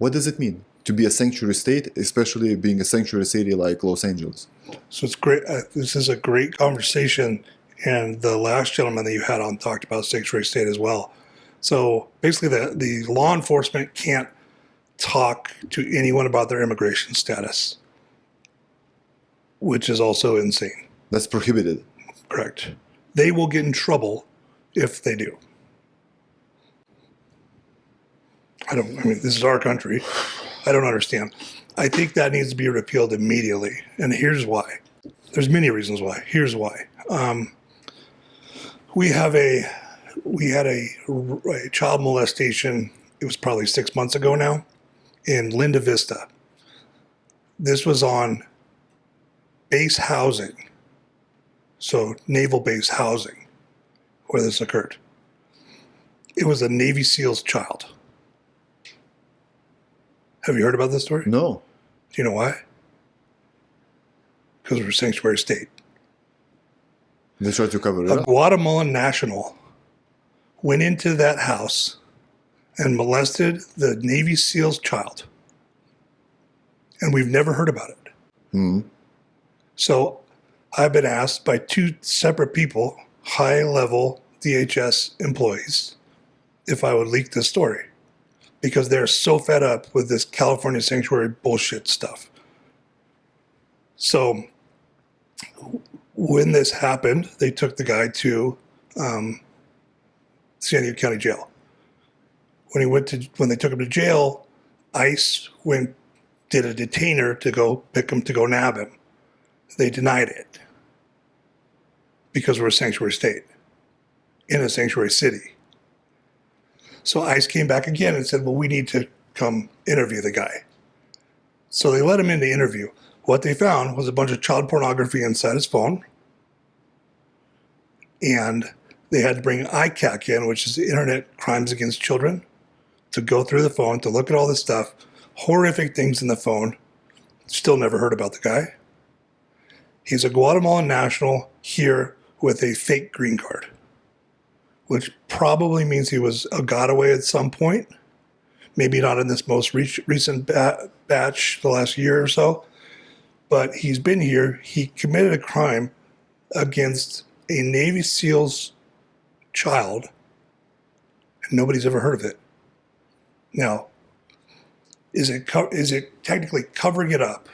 What does it mean to be a sanctuary state, especially being a sanctuary city like Los Angeles? So it's great. This is a great conversation. And the last gentleman that you had on talked about sanctuary state as well. So basically the law enforcement can't talk to anyone about their immigration status, which is also insane. That's prohibited. Correct. They will get in trouble if they do. I mean, this is our country. I don't understand. I think that needs to be repealed immediately. And here's why. There's many reasons why. Here's why. We had a child molestation, it was probably 6 months ago now, in Linda Vista. This was on base housing, so naval base housing, where this occurred. It was a Navy SEAL's child. Have you heard about this story? No. Do you know why? Because we're a sanctuary state. They tried to cover it A up. Guatemalan national went into that house and molested the Navy SEAL's child. And we've never heard about it. Mm. So I've been asked by two separate people, high-level DHS employees, if I would leak this story, because they're so fed up with this California sanctuary bullshit stuff. So when this happened, they took the guy to San Diego County Jail. When they took him to jail, ICE did a detainer to go pick him, to go nab him. They denied it because we're a sanctuary state in a sanctuary city. So ICE came back again and said, well, we need to come interview the guy. So they let him in to interview. What they found was a bunch of child pornography inside his phone. And they had to bring ICAC in, which is the Internet Crimes Against Children, to go through the phone, to look at all this stuff, horrific things in the phone. Still never heard about the guy. He's a Guatemalan national here with a fake green card, which probably means he was a Gautereax at some point. Maybe not in this most recent batch, the last year or so. But he's been here. He committed a crime against a Navy SEAL's child, and nobody's ever heard of it. Now, is it technically covering it up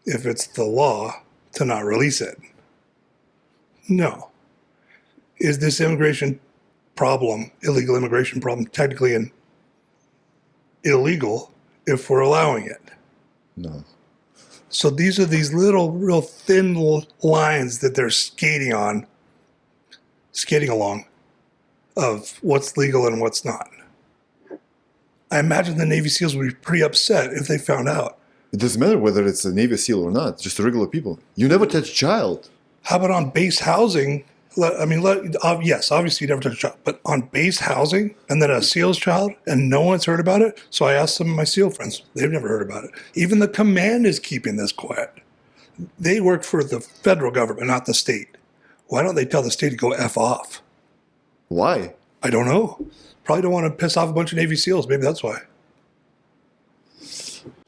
if it's the law to not release it? No. Is this immigration problem, illegal immigration problem, technically illegal if we're allowing it? No. So these are these little, real thin lines that they're skating along of what's legal and what's not. I imagine the Navy SEALs would be pretty upset if they found out. It doesn't matter whether it's a Navy SEAL or not, just regular people. You never touch a child. How about on base housing? Yes, obviously you never touch a child, but on base housing and then a SEAL's child and no one's heard about it? So I asked some of my SEAL friends. They've never heard about it. Even the command is keeping this quiet. They work for the federal government, not the state. Why don't they tell the state to go F off? Why? I don't know. Probably don't want to piss off a bunch of Navy SEALs. Maybe that's why.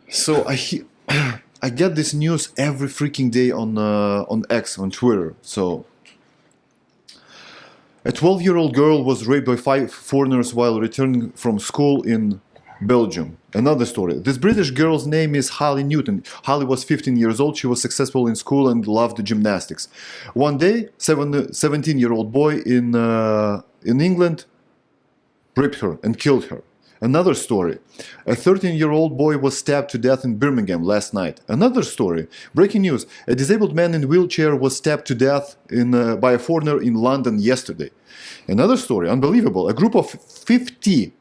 So I get this news every freaking day on X, on Twitter. So a 12-year-old girl was raped by 5 foreigners while returning from school in Belgium. Another story. This British girl's name is Holly Newton. Holly was 15 years old. She was successful in school and loved gymnastics. One day, 17-year-old boy in England raped her and killed her. Another story. A 13-year-old boy was stabbed to death in Birmingham last night. Another story. Breaking news. A disabled man in a wheelchair was stabbed to death by a foreigner in London yesterday. Another story. Unbelievable. A group of 50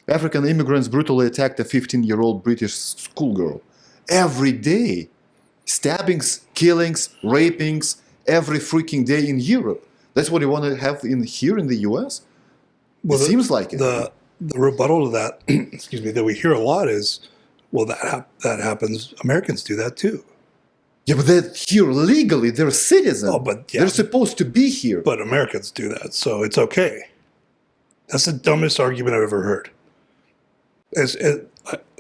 African immigrants brutally attacked a 15-year-old British schoolgirl. Every day. Stabbings, killings, rapings, every freaking day in Europe. That's what you want to have here in the US? Well, it seems like it. The rebuttal to that, excuse me, that we hear a lot is, well, that happens. Americans do that too. Yeah, but they're here legally. They're citizens. Oh, but yeah, they're supposed to be here. But Americans do that, so it's okay. That's the dumbest argument I've ever heard.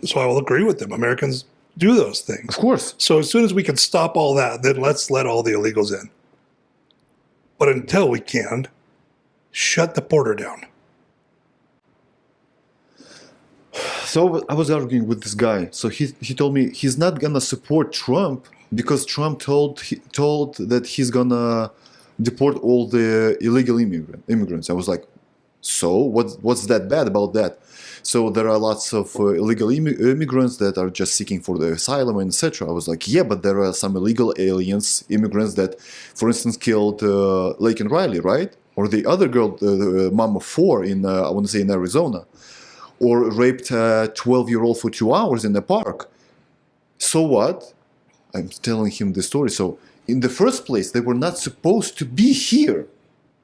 So I will agree with them. Americans do those things. Of course. So as soon as we can stop all that, then let's let all the illegals in. But until we can, shut the border down. So I was arguing with this guy. So he told me he's not gonna support Trump because Trump told that he's gonna deport all the illegal immigrants. I was like, so what's that bad about that? So there are lots of illegal immigrants that are just seeking for the asylum and etc. I was like, yeah, but there are some illegal aliens, immigrants that, for instance, killed Lake and Riley, right? Or the other girl, the mom of 4 in I want to say in Arizona, or raped a 12-year-old for 2 hours in a park. So what? I'm telling him the story. So in the first place, they were not supposed to be here.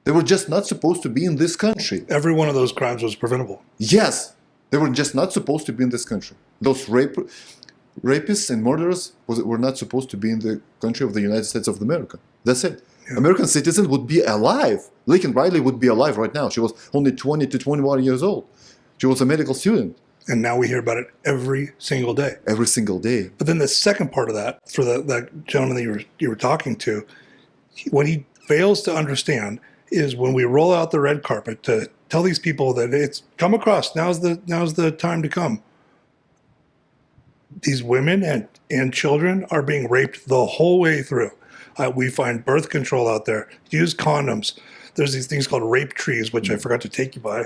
They were just not supposed to be in this country. Every one of those crimes was preventable. Yes, they were just not supposed to be in this country. Those rapists and murderers were not supposed to be in the country of the United States of America. That's it. Yeah. American citizen would be alive. Lincoln Riley would be alive right now. She was only 20 to 21 years old. She was a medical student. And now we hear about it every single day. Every single day. But then the second part of that, for that gentleman that you were talking to, what he fails to understand is when we roll out the red carpet to tell these people that it's come across, now's the time to come. These women and children are being raped the whole way through. We find birth control out there. Use condoms. There's these things called rape trees, which I forgot to take you by.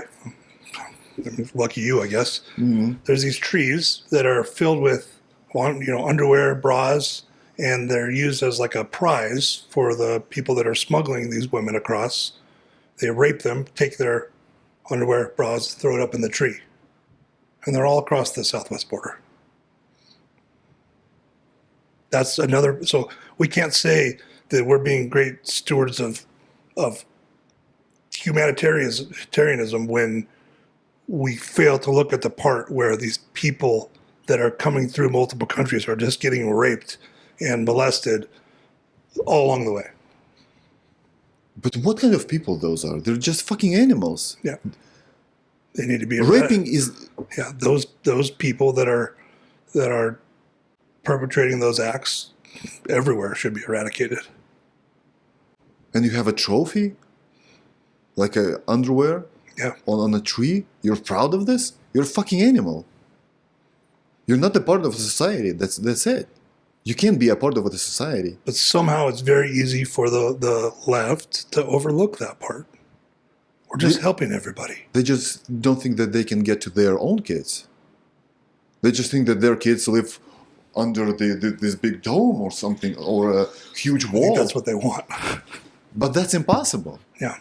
Lucky you, I guess. Mm-hmm. There's these trees that are filled with, underwear, bras, and they're used as like a prize for the people that are smuggling these women across. They rape them, take their underwear, bras, throw it up in the tree. And they're all across the southwest border. That's another, so we can't say that we're being great stewards of humanitarianism when we fail to look at the part where these people that are coming through multiple countries are just getting raped and molested all along the way. But what kind of people those are? They're just fucking animals. Yeah. They need to be raping is those people that are perpetrating those acts everywhere should be eradicated. And you have a trophy? Like a underwear? Yeah. On a tree? You're proud of this? You're a fucking animal. You're not a part of society. That's it. You can't be a part of the society. But somehow it's very easy for the left to overlook that part. We're just helping everybody. They just don't think that they can get to their own kids. They just think that their kids live under this big dome or something, or a huge wall. I think that's what they want. But that's impossible. Yeah.